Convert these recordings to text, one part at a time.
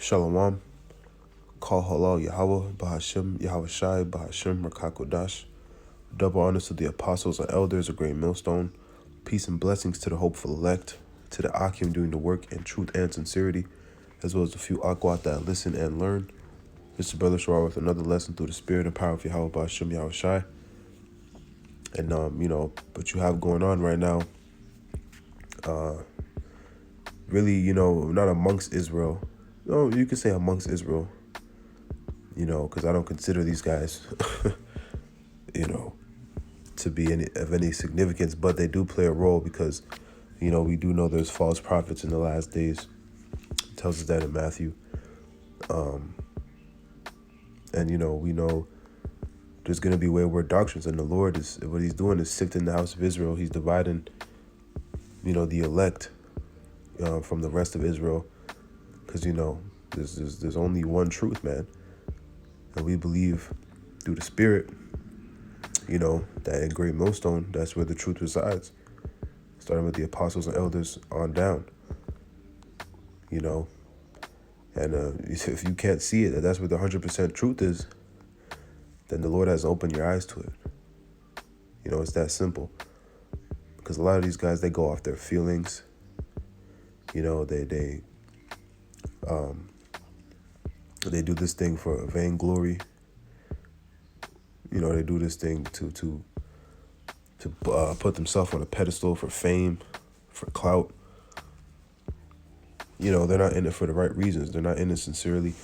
Shalom. Call halal Yahweh, Bahashem, Yahweh Shai, Bahashem, Rakakodash. Double honors to the apostles and elders, a great millstone. Peace and blessings to the hopeful elect, to the Akim doing the work in truth and sincerity, as well as the few Akwat that listen and learn. This is Brother Shawar with another lesson through the spirit and power of Yahweh, Bahashem, Yahweh Shai. And, what you have going on right now, really, not amongst Israel. No, you could say amongst Israel, because I don't consider these guys, to be of any significance, but they do play a role because, we do know there's false prophets in the last days. It tells us that in Matthew. And, we know there's going to be wayward doctrines, and the Lord what he's doing is sifting the house of Israel. He's dividing, the elect from the rest of Israel, because, there's only one truth, man. And we believe through the Spirit, that in Great Millstone, that's where the truth resides. Starting with the apostles and elders on down. And if you can't see it, that's where the 100% truth is, then the Lord has opened your eyes to it. It's that simple. Because a lot of these guys, they go off their feelings. They do this thing for vainglory. They do this thing to put themselves on a pedestal for fame, for clout. They're not in it for the right reasons. They're not in it sincerely.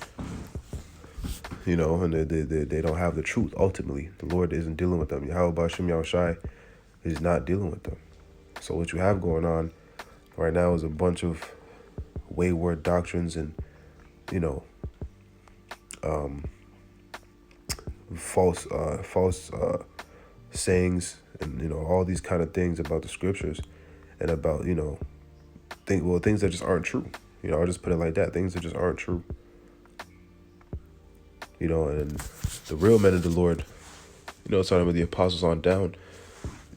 And they don't have the truth. Ultimately, the Lord isn't dealing with them. Yahweh B'Shem Yahweh Shai is not dealing with them. So what you have going on right now is a bunch of wayward doctrines and, false sayings and, all these kind of things about the scriptures and about, things that just aren't true. I'll just put it like that. Things that just aren't true. And the real men of the Lord, starting with the apostles on down,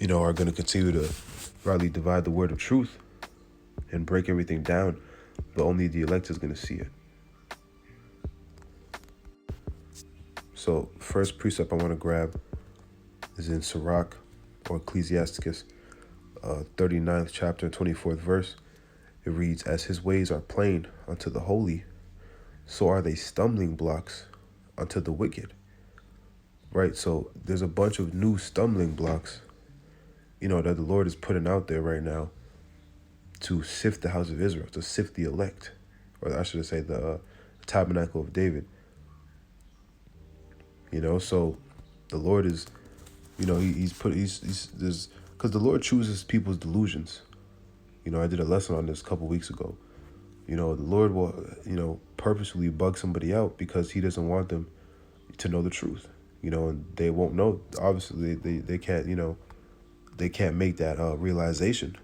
are going to continue to rightly divide the word of truth and break everything down, but only the elect is going to see it. So first precept I want to grab is in Sirach or Ecclesiasticus 39th chapter, 24th verse. It reads, "As his ways are plain unto the holy, so are they stumbling blocks unto the wicked." Right? So there's a bunch of new stumbling blocks, that the Lord is putting out there right now to sift the house of Israel, to sift the elect, or I should say the tabernacle of David. So the Lord is, because the Lord chooses people's delusions. I did a lesson on this a couple weeks ago. The Lord will, purposefully bug somebody out because he doesn't want them to know the truth. And they won't know. Obviously, they can't, they can't make that realization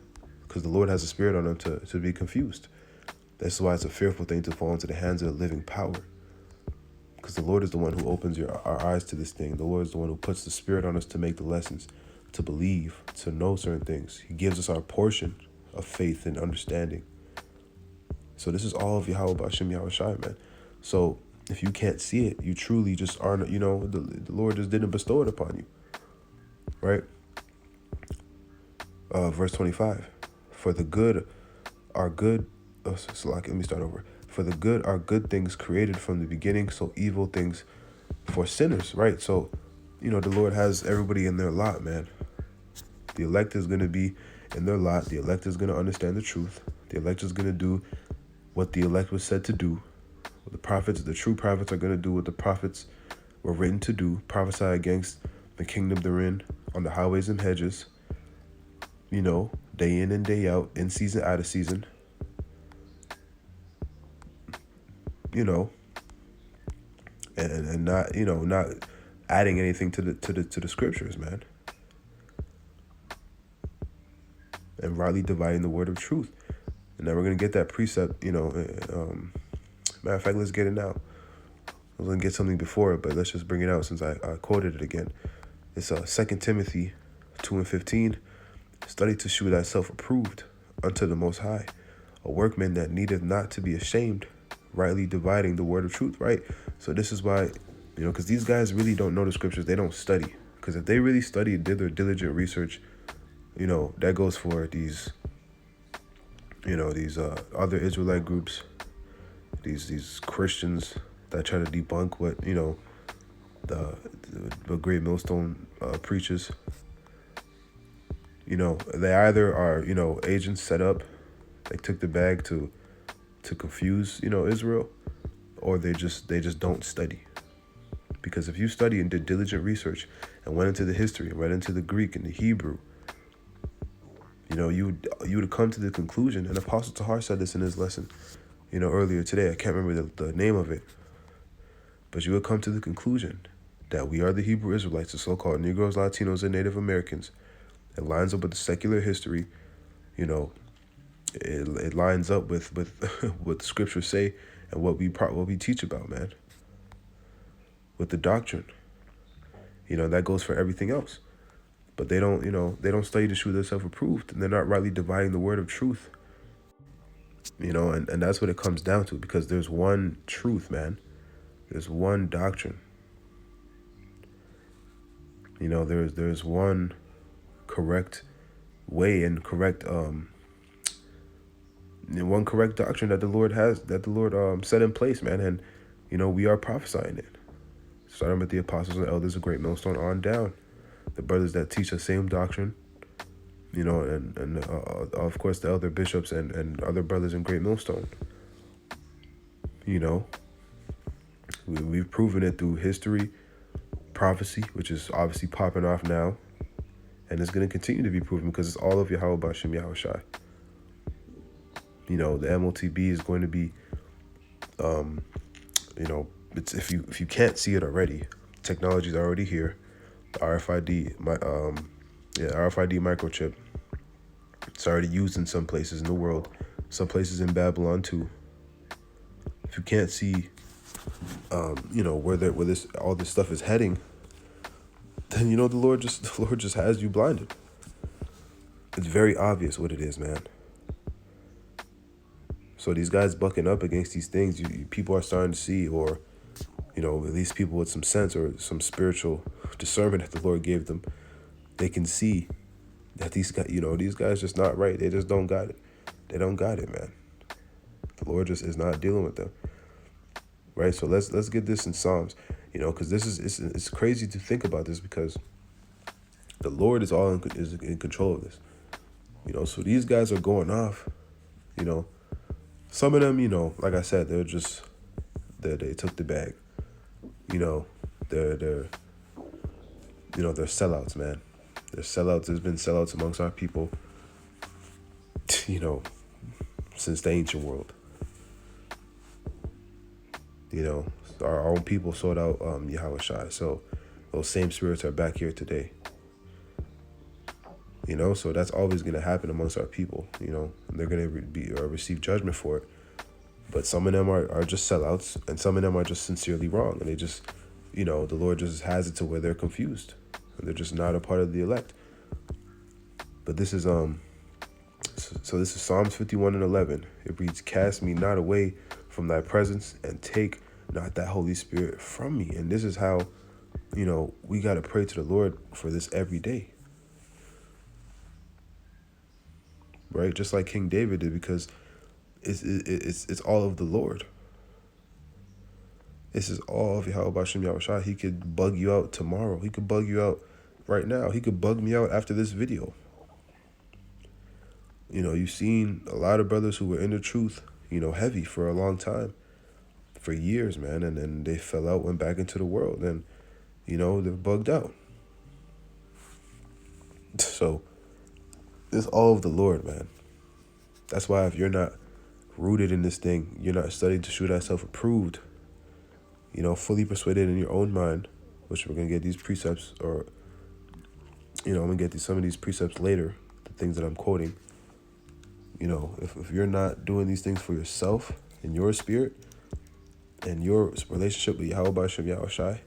because the Lord has a spirit on them to be confused. That's why it's a fearful thing to fall into the hands of the living power. Because the Lord is the one who opens our eyes to this thing. The Lord is the one who puts the spirit on us to make the lessons, to believe, to know certain things. He gives us our portion of faith and understanding. So this is all of Yahweh B'Shem Yahweh Shai, man. So if you can't see it, you truly just aren't, the Lord just didn't bestow it upon you. Right? Verse 25. For the good are good. Let me start over. For the good are good things created from the beginning, so evil things for sinners, right? So, the Lord has everybody in their lot, man. The elect is going to be in their lot. The elect is going to understand the truth. The elect is going to do what the elect was said to do. The prophets, the true prophets, are going to do what the prophets were written to do. Prophesy against the kingdom they're in, on the highways and hedges, day in and day out, in season, out of season. And not, not adding anything to the scriptures, man. And rightly dividing the word of truth. And then we're going to get that precept, matter of fact, let's get it now. I was going to get something before it, but let's just bring it out since I quoted it again. It's 2 Timothy 2:15. Study to shew thyself approved unto the Most High, a workman that needeth not to be ashamed, rightly dividing the word of truth, right? So this is why, because these guys really don't know the scriptures. They don't study. Because if they really studied, did their diligent research, that goes for these, these other Israelite groups, these Christians that try to debunk what, the great millstone preaches. They either are, agents set up, they took the bag to confuse, Israel, or they just don't study. Because if you study and did diligent research and went into the history and read into the Greek and the Hebrew, you would have come to the conclusion, and Apostle Tahar said this in his lesson, earlier today. I can't remember the name of it, but you would come to the conclusion that we are the Hebrew Israelites, the so-called Negros, Latinos, and Native Americans. It lines up with the secular history, it lines up with what the scriptures say and what we teach about, man. With the doctrine, that goes for everything else. But they don't, they don't study to show themselves approved, and they're not rightly dividing the word of truth. And that's what it comes down to, because there's one truth, man. There's one doctrine. There's one correct way and correct one correct doctrine that the Lord set in place, man. And we are prophesying it, starting with the apostles and elders of Great Millstone on down, the brothers that teach the same doctrine, and of course the elder bishops and other brothers in Great Millstone. We've proven it through history, prophecy, which is obviously popping off now, and it's going to continue to be proven because it's all of Yahweh Bashem Yahushai. The MOTB is going to be, it's if you can't see it already, technology is already here. The RFID microchip. It's already used in some places in the world, some places in Babylon too. If you can't see, where all this stuff is heading, then the Lord just has you blinded. It's very obvious what it is, man. So these guys bucking up against these things, people are starting to see, or at least people with some sense or some spiritual discernment that the Lord gave them, they can see that these guys just not right. They just don't got it. They don't got it, man. The Lord just is not dealing with them. Right? So let's get this in Psalms, because it's crazy to think about this, because the Lord is all in control of this. So these guys are going off, some of them, like I said, they took the bag. They're sellouts, man. They're sellouts. There's been sellouts amongst our people, since the ancient world. Our own people sought out Yahushua. So those same spirits are back here today. So that's always going to happen amongst our people. And they're going to receive judgment for it. But some of them are just sellouts, and some of them are just sincerely wrong. And they just, the Lord just has it to where they're confused. And they're just not a part of the elect. But this is so this is Psalms 51:11. It reads, "Cast me not away from thy presence, and take not that Holy Spirit from me." And this is how, we got to pray to the Lord for this every day. Right? Just like King David did, because it's all of the Lord. This is all of Yahweh Bashem Yahushua. He could bug you out tomorrow. He could bug you out right now. He could bug me out after this video. You've seen a lot of brothers who were in the truth, heavy for a long time, for years, man, and then they fell out, went back into the world, and, they're bugged out. So it's all of the Lord, man. That's why if you're not rooted in this thing, you're not studying to show thyself approved, fully persuaded in your own mind, which we're going to get these precepts, or, I'm going to get some of these precepts later, the things that I'm quoting. If you're not doing these things for yourself in your spirit and your relationship with Yahweh Bashem Yahushai,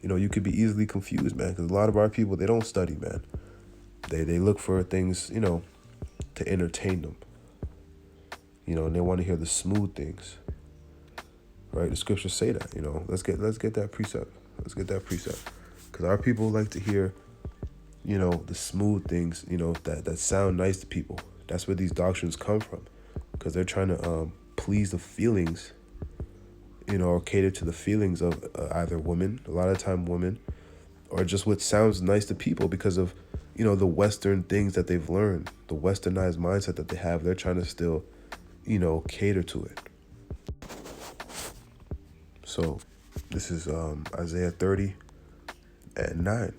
you could be easily confused, man, because a lot of our people, they don't study, man. They look for things, to entertain them. And they want to hear the smooth things. right? The scriptures say that, you know. Let's get that precept. Let's get that precept. Because our people like to hear, you know, the smooth things, you know, that sound nice to people. That's where these doctrines come from. Because they're trying to please the feelings, you know, or cater to the feelings of either women, a lot of time women, or just what sounds nice to people because of, you know, the Western things that they've learned, the Westernized mindset that they have. They're trying to still, you know, cater to it. So this is Isaiah 30:9.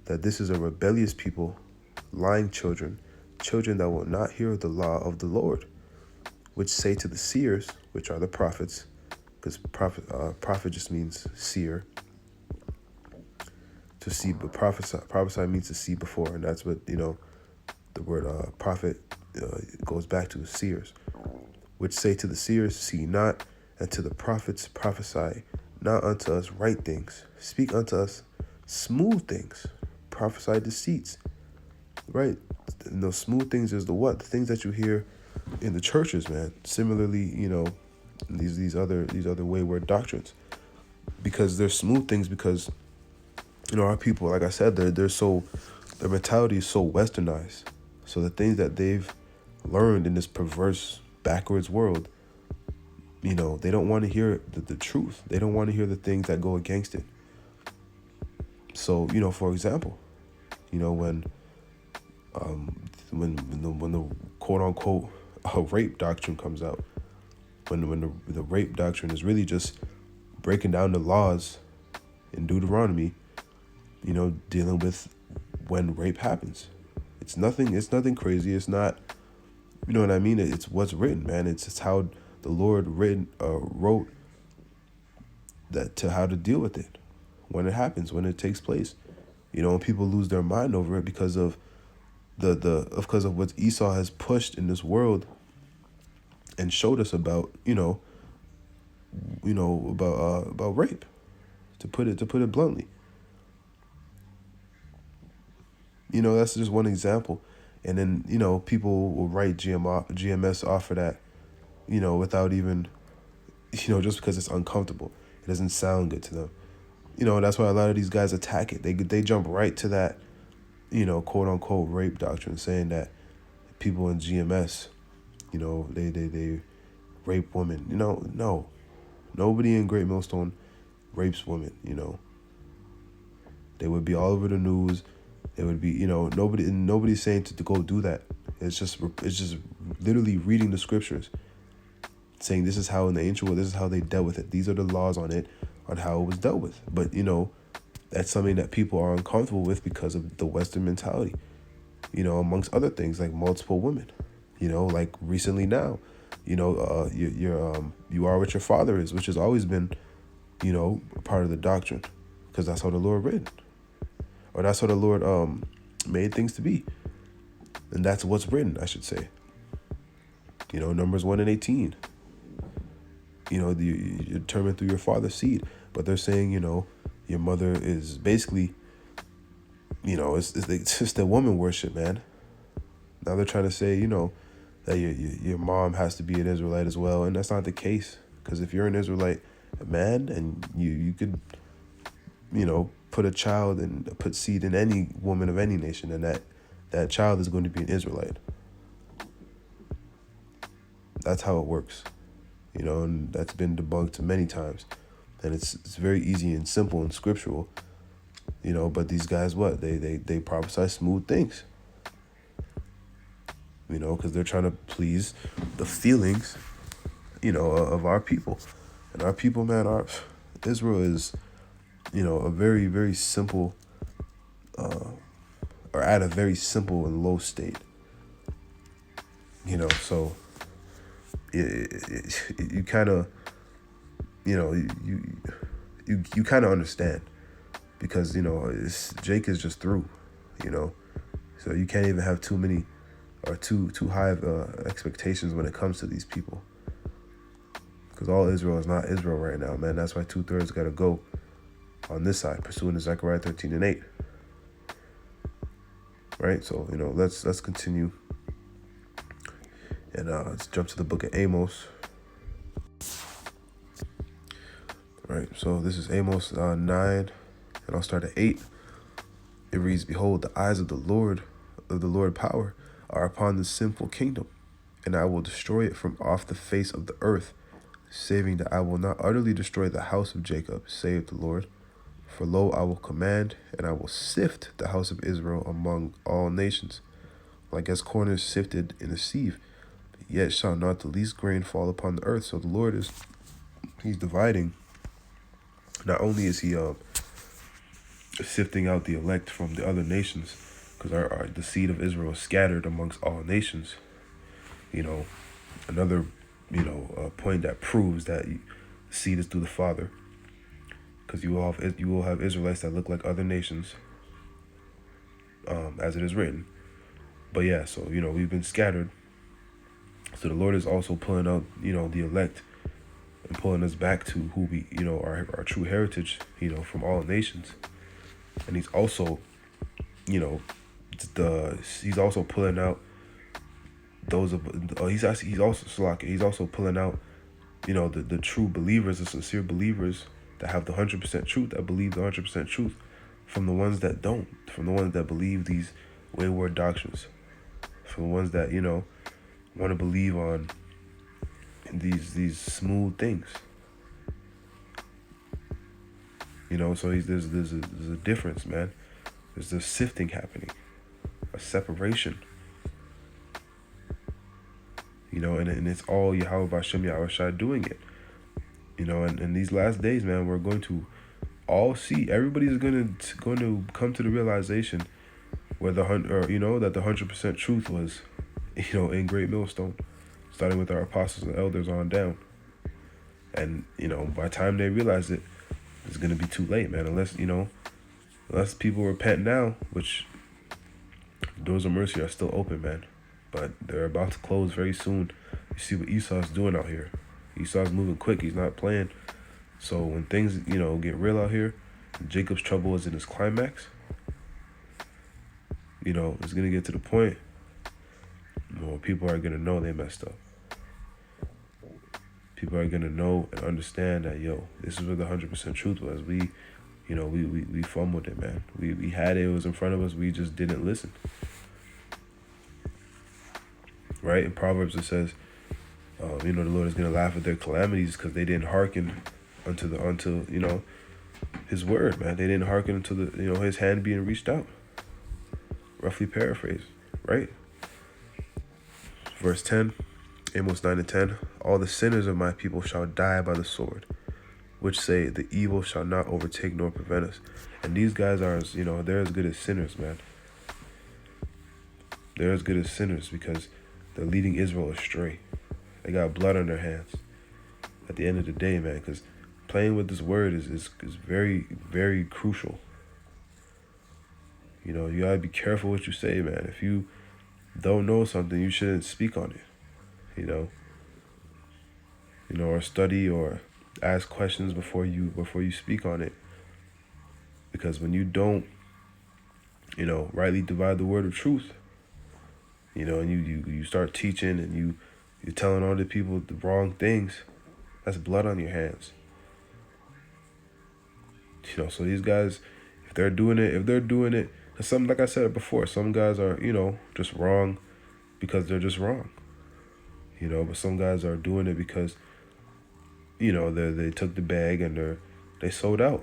That this is a rebellious people, lying children that will not hear the law of the Lord, which say to the seers, which are the prophets, because prophet just means seer, to see, but prophesy means to see before, and that's what, you know, the word prophet goes back to, seers, which say to the seers, see not, and to the prophets, prophesy not unto us right things, speak unto us smooth things, prophesy deceits, right? And those smooth things is the what? The things that you hear in the churches, man. Similarly, you know, these other wayward doctrines, because they're smooth things, because, you know, our people, like I said, their mentality is so westernized. So the things that they've learned in this perverse, backwards world, you know, they don't want to hear the truth. They don't want to hear the things that go against it. So, you know, for example, you know, when the quote unquote rape doctrine comes out, when the rape doctrine is really just breaking down the laws in Deuteronomy, you know, dealing with when rape happens. It's nothing crazy. It's not, you know what I mean? It's what's written, man. It's how the Lord wrote that, to how to deal with it when it happens, when it takes place. You know, when people lose their mind over it because of because of what Esau has pushed in this world and showed us about, you know, about rape, to put it bluntly. You know, that's just one example. And then, you know, people will write GMS off of that, you know, without even, you know, just because it's uncomfortable. It doesn't sound good to them. You know, that's why a lot of these guys attack it. They jump right to that, you know, quote unquote rape doctrine, saying that people in GMS, you know, they rape women. You know, no. Nobody in Great Millstone rapes women, you know. They would be all over the news. It would be, you know, nobody's saying to go do that. It's just literally reading the scriptures, saying this is how in the ancient world, this is how they dealt with it. These are the laws on it, on how it was dealt with. But, you know, that's something that people are uncomfortable with because of the Western mentality, you know, amongst other things like multiple women, you know, like recently now, you know, you are what your father is, which has always been, you know, part of the doctrine, because that's how the Lord written. Or that's how the Lord made things to be. And that's what's written, I should say. You know, Numbers 1:18. You know, you're determined through your father's seed. But they're saying, you know, your mother is basically, you know, it's just the woman worship, man. Now they're trying to say, you know, that your mom has to be an Israelite as well. And that's not the case. Because if you're an Israelite man, and you could, you know, put a child and put seed in any woman of any nation, and that child is going to be an Israelite. That's how it works, you know, and that's been debunked many times. And it's very easy and simple and scriptural, you know, but these guys, what? They prophesy smooth things, you know, because they're trying to please the feelings, you know, of our people. And our people, man, Israel is, you know, a very, very simple, or at a very simple and low state, you know, so you kind of, you know, you kind of understand, because, you know, Jake is just through, you know, so you can't even have too many or too high of expectations when it comes to these people, because all Israel is not Israel right now, man. That's why 2/3 got to go on this side, pursuing Zechariah 13:8. Right, so, you know, let's continue, and let's jump to the book of Amos. Right, so this is Amos 9, and I'll start at 8. It reads, "Behold, the eyes of the Lord power, are upon the sinful kingdom, and I will destroy it from off the face of the earth, saving that I will not utterly destroy the house of Jacob, saith the Lord. For lo, I will command, and I will sift the house of Israel among all nations, like as corn is sifted in a sieve. Yet shall not the least grain fall upon the earth." So the Lord he's dividing. Not only is he sifting out the elect from the other nations, because the seed of Israel is scattered amongst all nations. Another point that proves that seed is through the Father, because you will have Israelites that look like other nations, as it is written. But yeah, so we've been scattered. So the Lord is also pulling out the elect, and pulling us back to who we our true heritage, from all nations. And he's also he's also pulling out those of he's also pulling out the true believers, the sincere believers that have the 100% truth, that believe the 100% truth, from the ones that don't, from the ones that believe these wayward doctrines, from the ones that want to believe on these smooth things. So there's a difference, man. There's a sifting happening, a separation. And it's all Yahweh Bashem Yahushua doing it. And in these last days, man, we're going to all see. Everybody's going to come to the realization where that the 100% truth was, in Great Millstone, starting with our apostles and elders on down. And by the time they realize it, it's gonna be too late, man. Unless people repent now, which doors of mercy are still open, man. But they're about to close very soon. You see what Esau's doing out here. Esau's moving quick. He's not playing. So when things, get real out here, Jacob's trouble is in his climax. It's gonna get to the point where people are gonna know they messed up. People are gonna know and understand that, this is where the 100% truth was. We fumbled it, man. We had it was in front of us. We just didn't listen. Right? In Proverbs it says, the Lord is gonna laugh at their calamities because they didn't hearken unto His word, man. They didn't hearken unto His hand being reached out. Roughly paraphrased, right? Verse 10. Amos 9 and 10, "All the sinners of my people shall die by the sword, which say, the evil shall not overtake nor prevent us." And these guys are, they're as good as sinners, man. They're as good as sinners because they're leading Israel astray. They got blood on their hands at the end of the day, man, because playing with this word is very, very crucial. You gotta be careful what you say, man. If you don't know something, you shouldn't speak on it. Or study or ask questions before you speak on it. Because when you don't, rightly divide the word of truth, and you start teaching and you're telling other people the wrong things, that's blood on your hands. So these guys, if they're doing it, cause some, like I said before, some guys are, just wrong because they're just wrong. But some guys are doing it because, they took the bag and they sold out.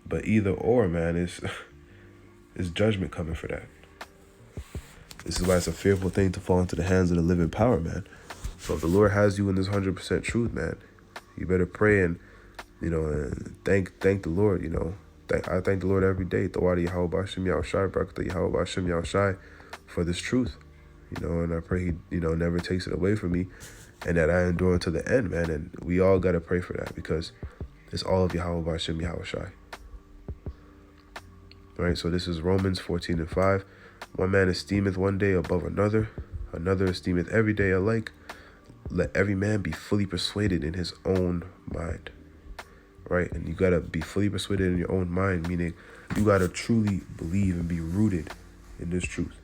But either or, man, is judgment coming for that. This is why it's a fearful thing to fall into the hands of the living power, man. So if the Lord has you in this 100% truth, man, you better pray and thank the Lord. I thank the Lord every day. Tawadi Yahweh Bashem Yahushai, Barakatah Yahweh Bashem Yahushai, for this truth. And I pray he, never takes it away from me, and that I endure until the end, man. And we all got to pray for that because it's all of Yahweh Bashem Yahushai. All right, so this is Romans 14 and 5. "One man esteemeth one day above another, another esteemeth every day alike. Let every man be fully persuaded in his own mind." Right? And you got to be fully persuaded in your own mind, meaning you got to truly believe and be rooted in this truth.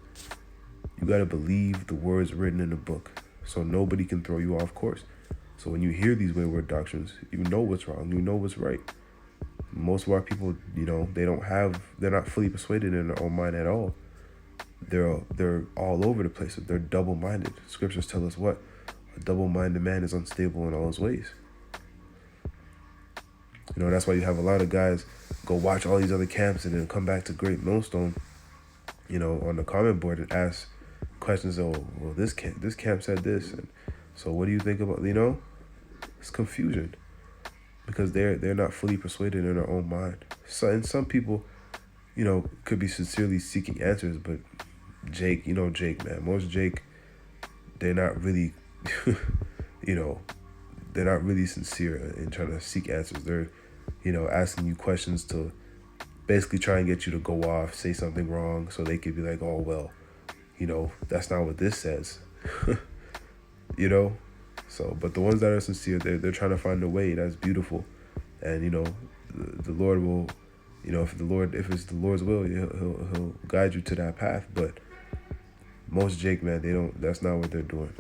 You got to believe the words written in the book so nobody can throw you off course. So when you hear these wayward doctrines, you know what's wrong, you know what's right. Most of our people, they're not fully persuaded in their own mind at all. They're all over the place. They're double-minded. Scriptures tell us what? A double-minded man is unstable in all his ways. That's why you have a lot of guys go watch all these other camps and then come back to Great Millstone, on the comment board and ask questions. Oh, well, this camp said this, and so what do you think about? It's confusion because they're not fully persuaded in their own mind. So, and some people, could be sincerely seeking answers, but Jake, man, most Jake, they're not really, they're not really sincere in trying to seek answers. They're, asking you questions to basically try and get you to go off, say something wrong, so they could be like, oh, well, that's not what this says, So, but the ones that are sincere, they're trying to find a way that's beautiful, and the Lord will, if it's the Lord's will, he'll guide you to that path. But most Jake, man, that's not what they're doing,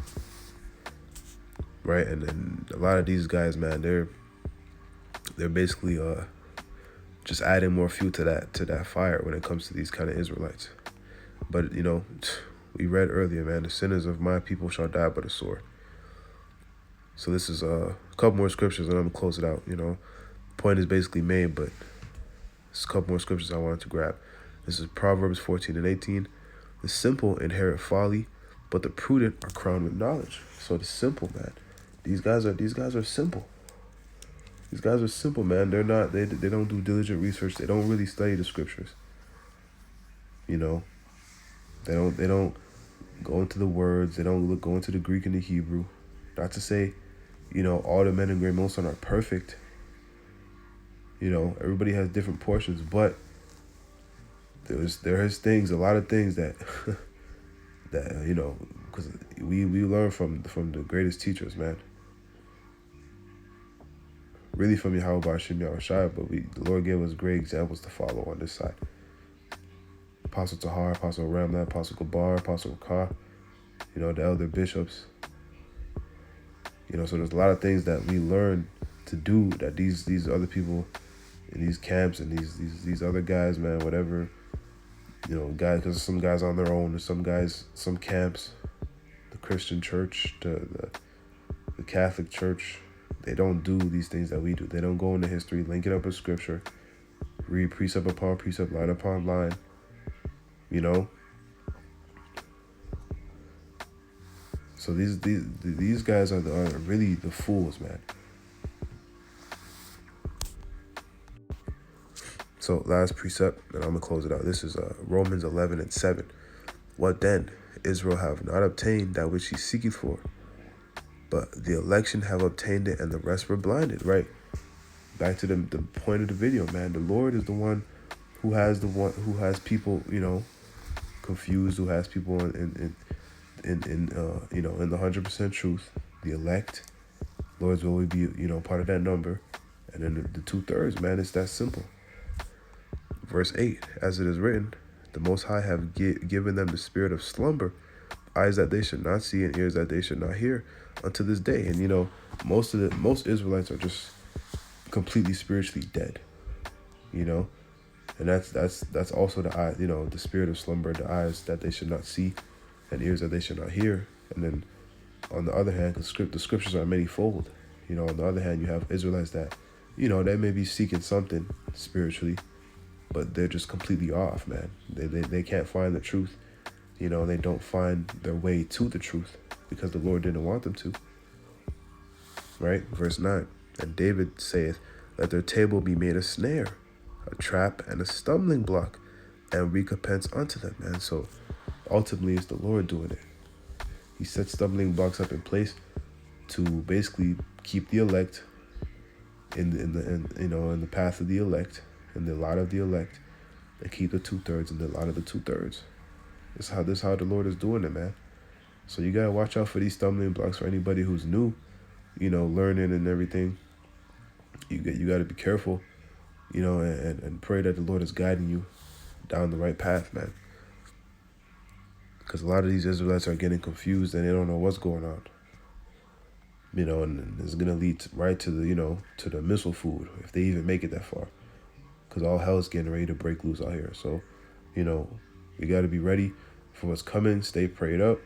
right? And then a lot of these guys, man, they're basically just adding more fuel to that fire when it comes to these kind of Israelites. But we read earlier, man, the sinners of my people shall die by the sword. So this is a couple more scriptures, and I'm gonna close it out. Point is basically made, but there's a couple more scriptures I wanted to grab. This is Proverbs 14:18. The simple inherit folly, but the prudent are crowned with knowledge. So the simple, man, these guys are simple. These guys are simple, man. They're not. They don't do diligent research. They don't really study the scriptures. They don't go into the words. They don't go into the Greek and the Hebrew. Not to say, all the men in Great Millstone are perfect. Everybody has different portions, but there is things, a lot of things that because we learn from the greatest teachers, man. Really from Yahweh Yasharala, but the Lord gave us great examples to follow on this side. Apostle Tahar, Apostle Ramla, Apostle Gabar, Apostle Ka, the elder bishops. So there's a lot of things that we learn to do that these other people in these camps and these other guys, man, whatever, guys, because some guys on their own, some camps, the Christian church, the Catholic church, they don't do these things that we do. They don't go into history, link it up with scripture, read precept upon precept, line upon line, So these guys are really the fools, man. So last precept, and I'm gonna close it out. This is Romans 11:7. What then? Israel have not obtained that which he seeketh for, but the election have obtained it, and the rest were blinded. Right. Back to the point of the video, man. The Lord is the one who has people, confused, who has people in the 100% truth. The elect, Lord's will be, part of that number, and then the 2/3, man. It's that simple. Verse 8, as it is written, the Most High have given them the spirit of slumber, eyes that they should not see and ears that they should not hear, unto this day. And most Israelites are just completely spiritually dead, and that's also the eye, the spirit of slumber, the eyes that they should not see and ears that they should not hear. And then on the other hand, the scriptures are manyfold. On the other hand, you have Israelites that, they may be seeking something spiritually, but they're just completely off, man. They can't find the truth. They don't find their way to the truth because the Lord didn't want them to. Right? Verse 9. And David saith, let their table be made a snare, a trap, and a stumbling block, and recompense unto them, man. So ultimately, it's the Lord doing it. He set stumbling blocks up in place to basically keep the elect in the path of the elect, in the lot of the elect, and keep the 2/3 in the lot of the 2/3. This is how the Lord is doing it, man. So you gotta watch out for these stumbling blocks for anybody who's new, learning and everything. You gotta be careful, and pray that the Lord is guiding you down the right path, man. Because a lot of these Israelites are getting confused and they don't know what's going on. you know, and it's gonna lead right to the, you know, to the missile food if they even make it that far, because all hell's getting ready to break loose out here. So, you know, we got to be ready for what's coming. Stay prayed up.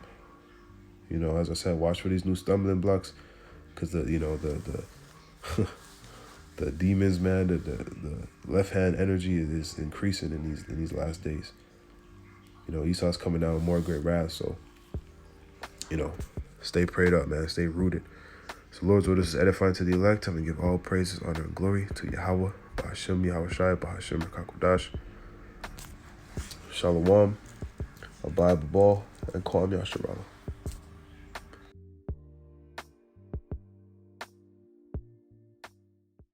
You know, as I said, watch for these new stumbling blocks, because the, you know, the the demons, man, the left hand energy is increasing in these last days. You know, Esau's coming down with more great wrath. So, you know, stay prayed up, man. Stay rooted. So, Lord's word is edifying to the elect. I'm going to give all praises, honor, and glory to Yahweh, Bahashem, Yahushai, Bahashem, Rakakodash, Shalom, Abide Babal, and call him Yasharala.